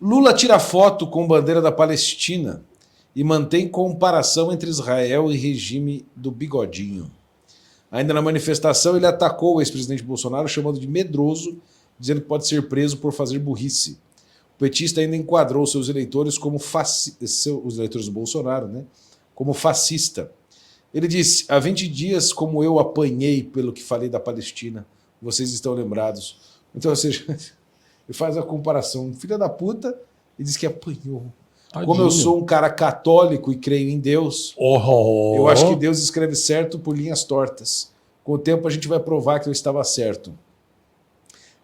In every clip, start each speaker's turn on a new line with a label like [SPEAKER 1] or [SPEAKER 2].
[SPEAKER 1] Lula tira foto com bandeira da Palestina e mantém comparação entre Israel e regime do Bigodinho. Ainda na manifestação, ele atacou o ex-presidente Bolsonaro, chamando de medroso, dizendo que pode ser preso por fazer burrice. O petista ainda enquadrou seus eleitores como os eleitores do Bolsonaro, né, como fascista. Ele disse: há 20 dias, como eu apanhei pelo que falei da Palestina, vocês estão lembrados. Então, ou seja, ele faz a comparação. Filha da puta, e diz que apanhou. Tadinho. Como eu sou um cara católico e creio em Deus, eu acho que Deus escreve certo por linhas tortas. Com o tempo a gente vai provar que eu estava certo.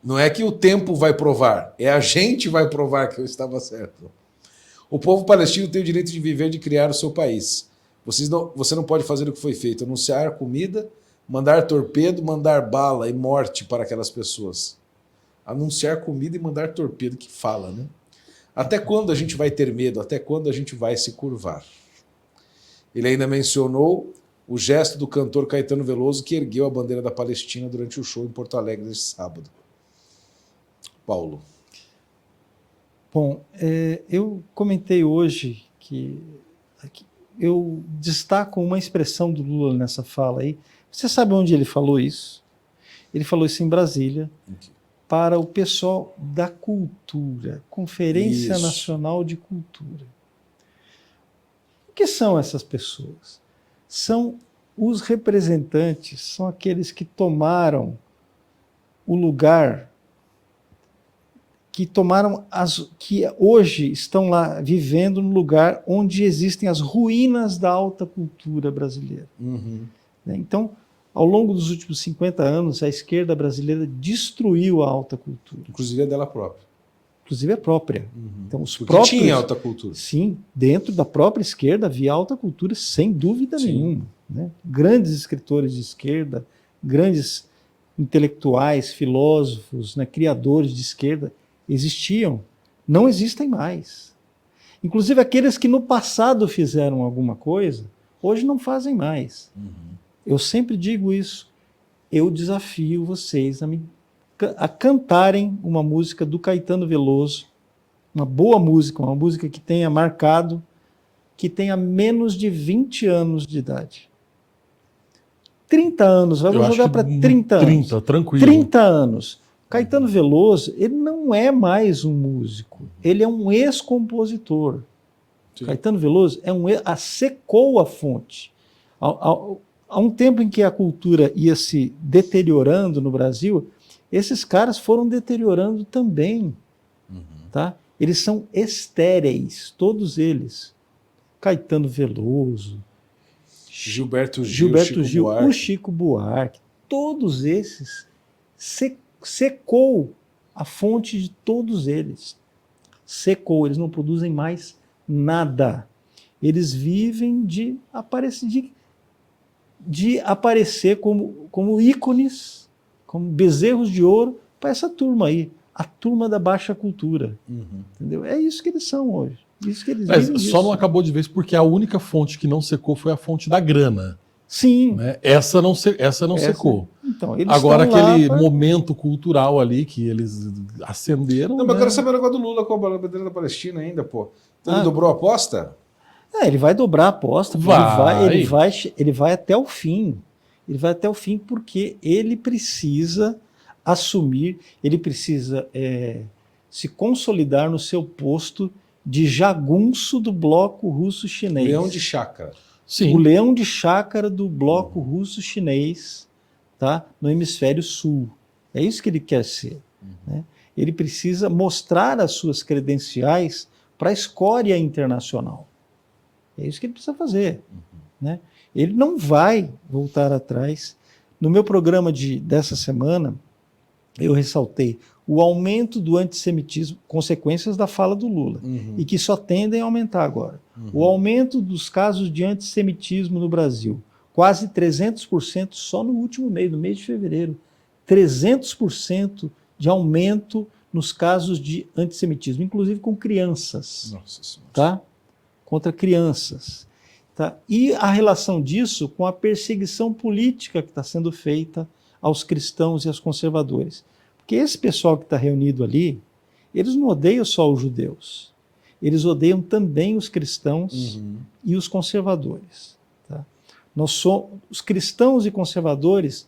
[SPEAKER 1] Não é que o tempo vai provar, é a gente vai provar que eu estava certo. O povo palestino tem o direito de viver e de criar o seu país. Você não pode fazer o que foi feito, anunciar comida, mandar torpedo, mandar bala e morte para aquelas pessoas. Anunciar comida e mandar torpedo, que fala, né? Até quando a gente vai ter medo? Até quando a gente vai se curvar? Ele ainda mencionou o gesto do cantor Caetano Veloso, que ergueu a bandeira da Palestina durante o show em Porto Alegre neste sábado. Paulo.
[SPEAKER 2] Bom, eu comentei hoje que eu destaco uma expressão do Lula nessa fala aí. Você sabe onde ele falou isso? Ele falou isso em Brasília, para o pessoal da cultura, Conferência Nacional de Cultura. O que são essas pessoas? São os representantes, são aqueles que tomaram o lugar, que hoje estão lá vivendo no lugar onde existem as ruínas da alta cultura brasileira.
[SPEAKER 1] Uhum.
[SPEAKER 2] Então, ao longo dos últimos 50 anos, a esquerda brasileira destruiu a alta cultura.
[SPEAKER 1] Inclusive a dela própria.
[SPEAKER 2] Inclusive a própria.
[SPEAKER 1] Uhum.
[SPEAKER 2] Então, os
[SPEAKER 1] Porque
[SPEAKER 2] próprios,
[SPEAKER 1] tinha alta cultura.
[SPEAKER 2] Sim, dentro da própria esquerda havia alta cultura, sem dúvida nenhuma. Né? Grandes escritores de esquerda, grandes intelectuais, filósofos, né, criadores de esquerda, existiam, não existem mais. Inclusive aqueles que no passado fizeram alguma coisa, hoje não fazem mais.
[SPEAKER 1] Uhum.
[SPEAKER 2] Eu sempre digo isso. Eu desafio vocês a cantarem uma música do Caetano Veloso, uma boa música, uma música que tenha marcado, que tenha menos de 20 anos de idade. 30 anos, vamos jogar para 30 anos.
[SPEAKER 3] 30, tranquilo.
[SPEAKER 2] 30 anos. Caetano Veloso, ele não é mais um músico, ele é um ex-compositor. Caetano Veloso secou a fonte. Há um tempo em que a cultura ia se deteriorando no Brasil, esses caras foram deteriorando também.
[SPEAKER 1] Uhum.
[SPEAKER 2] Tá? Eles são estéreis, todos eles. Caetano Veloso,
[SPEAKER 1] Gilberto Gil,
[SPEAKER 2] o Chico Buarque, todos esses secou a fonte de todos eles. Secou, eles não produzem mais nada. Eles vivem de aparecer como ícones, como bezerros de ouro para essa turma aí, a turma da baixa cultura.
[SPEAKER 1] Uhum.
[SPEAKER 2] Entendeu? É isso que eles são hoje. Isso que eles
[SPEAKER 3] só não acabou de vez porque a única fonte que não secou foi a fonte da grana.
[SPEAKER 2] Sim.
[SPEAKER 3] Né? Essa não secou.
[SPEAKER 2] Então, eles
[SPEAKER 3] agora aquele momento cultural ali que eles acenderam.
[SPEAKER 1] Não, mas eu quero saber o negócio do Lula com a bandeira da Palestina ainda, pô. Então ele dobrou a aposta?
[SPEAKER 2] Ele vai dobrar a aposta. Ele vai até o fim. Ele vai até o fim porque ele precisa assumir, ele precisa se consolidar no seu posto de jagunço do bloco russo-chinês.
[SPEAKER 1] Leão de chácara.
[SPEAKER 3] Sim.
[SPEAKER 2] O leão de chácara do bloco russo-chinês, tá? No hemisfério sul. É isso que ele quer ser. Né? Ele precisa mostrar as suas credenciais para a escória internacional. É isso que ele precisa fazer. Né? Ele não vai voltar atrás. No meu programa dessa semana, eu ressaltei o aumento do antissemitismo, consequências da fala do Lula, e que só tendem a aumentar agora. O aumento dos casos de antissemitismo no Brasil, quase 300% só no último mês, no mês de fevereiro. 300% de aumento nos casos de antissemitismo, inclusive com crianças.
[SPEAKER 1] Nossa Senhora.
[SPEAKER 2] Tá? Contra crianças. Tá? E a relação disso com a perseguição política que está sendo feita aos cristãos e aos conservadores. Porque esse pessoal que está reunido ali, eles não odeiam só os judeus, eles odeiam também os cristãos e os conservadores. Tá? Os cristãos e conservadores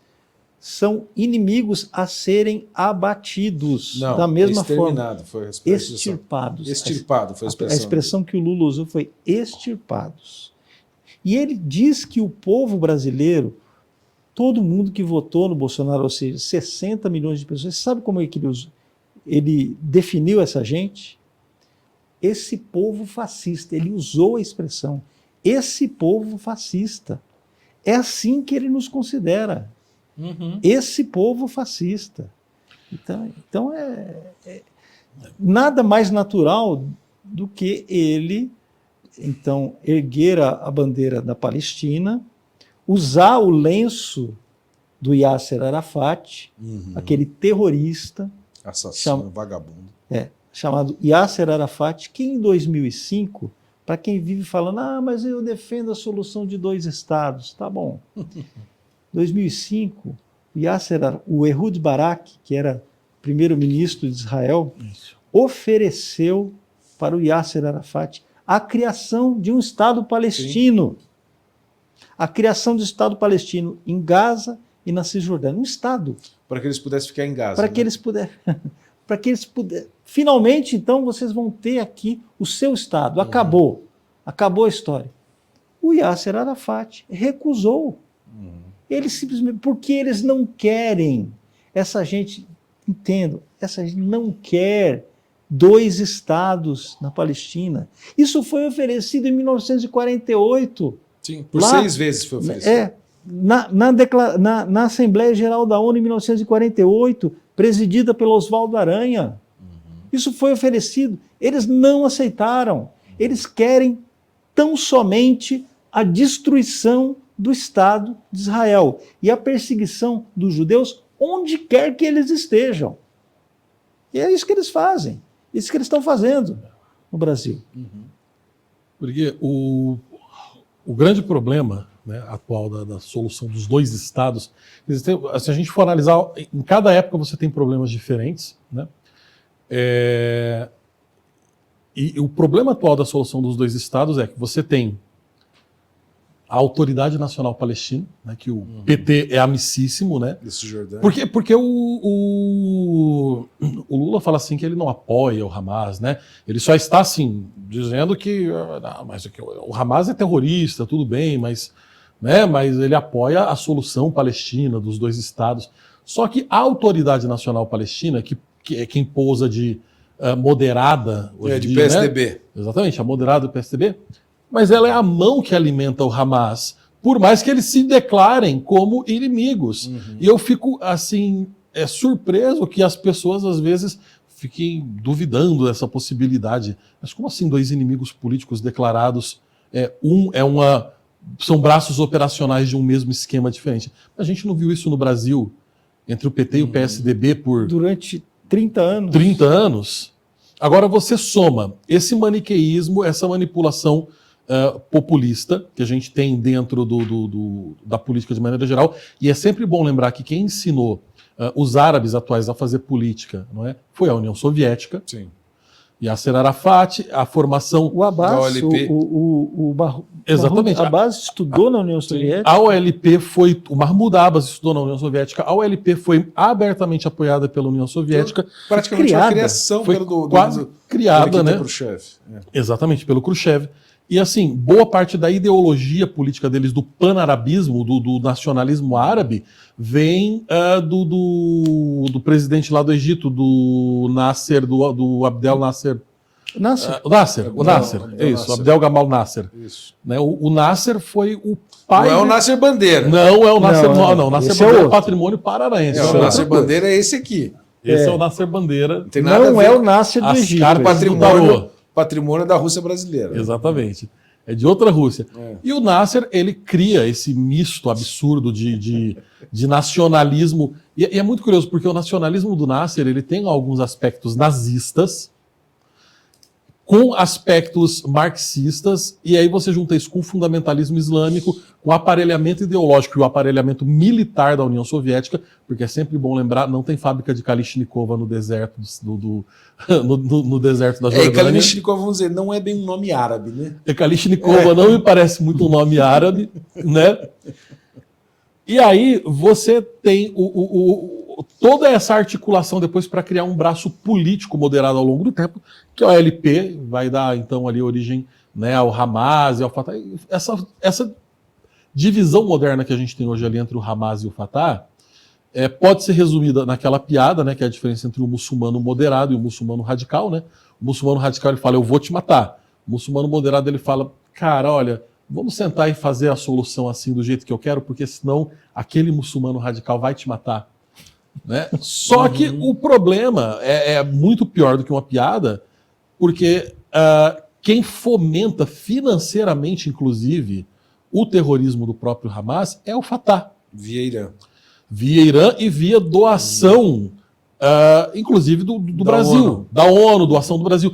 [SPEAKER 2] são inimigos a serem abatidos da mesma forma.
[SPEAKER 1] Foi a
[SPEAKER 2] extirpados.
[SPEAKER 1] Extirpado foi a expressão.
[SPEAKER 2] A expressão que o Lula usou foi extirpados. E ele diz que o povo brasileiro, todo mundo que votou no Bolsonaro, ou seja, 60 milhões de pessoas, sabe como é que ele definiu essa gente? Esse povo fascista. Ele usou a expressão, esse povo fascista. É assim que ele nos considera. Esse povo fascista. Então nada mais natural do que ele, então, erguer a bandeira da Palestina, usar o lenço do Yasser Arafat, aquele terrorista,
[SPEAKER 1] assassino, vagabundo,
[SPEAKER 2] chamado Yasser Arafat, que em 2005, para quem vive falando, mas eu defendo a solução de 2 estados, tá bom. 2005, o Ehud Barak, que era primeiro-ministro de Israel, ofereceu para o Yasser Arafat a criação de um Estado palestino. Sim. A criação de um Estado palestino em Gaza e na Cisjordânia. Um Estado.
[SPEAKER 1] Para que eles pudessem ficar em Gaza.
[SPEAKER 2] Para que eles pudessem. Finalmente, então, vocês vão ter aqui o seu Estado. Acabou. Acabou a história. O Yasser Arafat recusou. Eles simplesmente, porque eles não querem, essa gente, entendo, essa gente não quer 2 estados na Palestina. Isso foi oferecido em 1948.
[SPEAKER 1] Sim, por 6 vezes foi oferecido.
[SPEAKER 2] Na Assembleia Geral da ONU em 1948, presidida pelo Oswaldo Aranha. Isso foi oferecido. Eles não aceitaram. Eles querem tão somente a destruição do Estado de Israel e a perseguição dos judeus onde quer que eles estejam. E é isso que eles fazem, isso que eles estão fazendo no Brasil.
[SPEAKER 3] Porque o grande problema, né, atual da solução dos 2 estados, se a gente for analisar, em cada época você tem problemas diferentes, né? E o problema atual da solução dos 2 estados é que você tem a Autoridade Nacional Palestina, né, que o PT é amicíssimo, né? Porque o Lula fala assim que ele não apoia o Hamas, né? Ele só está assim dizendo que mas o Hamas é terrorista, tudo bem, mas ele apoia a solução palestina dos 2 estados. Só que a Autoridade Nacional Palestina, que é quem pousa de moderada hoje
[SPEAKER 1] de PSDB.
[SPEAKER 3] Né? Exatamente, a moderada do PSDB. Mas ela é a mão que alimenta o Hamas, por mais que eles se declarem como inimigos. E eu fico, assim, surpreso que as pessoas, às vezes, fiquem duvidando dessa possibilidade. Mas como assim 2 inimigos políticos declarados? São braços operacionais de um mesmo esquema diferente. A gente não viu isso no Brasil, entre o PT e o PSDB
[SPEAKER 2] durante 30 anos.
[SPEAKER 3] 30 anos. Agora você soma esse maniqueísmo, essa manipulação populista que a gente tem dentro da política de maneira geral, e é sempre bom lembrar que quem ensinou os árabes atuais a fazer política, não é? Foi a União Soviética.
[SPEAKER 1] Sim.
[SPEAKER 3] Yasser Arafat, a formação
[SPEAKER 2] o Abbas,
[SPEAKER 1] da OLP.
[SPEAKER 3] Exatamente.
[SPEAKER 2] Abbas estudou na União Soviética.
[SPEAKER 3] A OLP o Mahmoud Abbas estudou na União Soviética. A OLP foi abertamente apoiada pela União Soviética.
[SPEAKER 1] Praticamente a criação
[SPEAKER 3] criada, né?
[SPEAKER 1] Khrushchev.
[SPEAKER 3] Exatamente, pelo Khrushchev. E assim, boa parte da ideologia política deles, do panarabismo, do nacionalismo árabe, vem do presidente lá do Egito, do Nasser, do Abdel Nasser. Abdel Gamal Nasser.
[SPEAKER 1] Isso.
[SPEAKER 3] Né, o Nasser foi o pai...
[SPEAKER 1] Não é o Nasser Bandeira.
[SPEAKER 3] Não é o Nasser... Não, Nasser Bandeira é patrimônio paranaense.
[SPEAKER 1] O Nasser Bandeira é esse aqui.
[SPEAKER 3] Esse é o Nasser Bandeira.
[SPEAKER 2] Não é o Nasser do Egito.
[SPEAKER 1] Patrimônio da Rússia brasileira.
[SPEAKER 3] Exatamente. É de outra Rússia. E o Nasser, ele cria esse misto absurdo de nacionalismo. E é muito curioso, porque o nacionalismo do Nasser, ele tem alguns aspectos nazistas, com aspectos marxistas, e aí você junta isso com o fundamentalismo islâmico, com o aparelhamento ideológico e o aparelhamento militar da União Soviética, porque é sempre bom lembrar, não tem fábrica de Kalashnikov no deserto no deserto da Jordânia.
[SPEAKER 1] Kalashnikov, vamos dizer, não é bem um nome árabe, né?
[SPEAKER 3] Kalashnikov não me parece muito um nome árabe, né? E aí você tem toda essa articulação depois para criar um braço político moderado ao longo do tempo, que é o ALP, vai dar então ali origem, né, ao Hamas e ao Fatah. Essa divisão moderna que a gente tem hoje ali entre o Hamas e o Fatah pode ser resumida naquela piada, né, que é a diferença entre o muçulmano moderado e o muçulmano radical, né? O muçulmano radical ele fala, eu vou te matar. O muçulmano moderado ele fala, cara, olha, vamos sentar e fazer a solução assim do jeito que eu quero, porque senão aquele muçulmano radical vai te matar. Né? Só que o problema é muito pior do que uma piada, porque quem fomenta financeiramente, inclusive, o terrorismo do próprio Hamas é o Fatah.
[SPEAKER 1] Via Irã.
[SPEAKER 3] Via Irã e via doação, inclusive do Brasil,
[SPEAKER 1] ONU.
[SPEAKER 3] da ONU, doação do Brasil.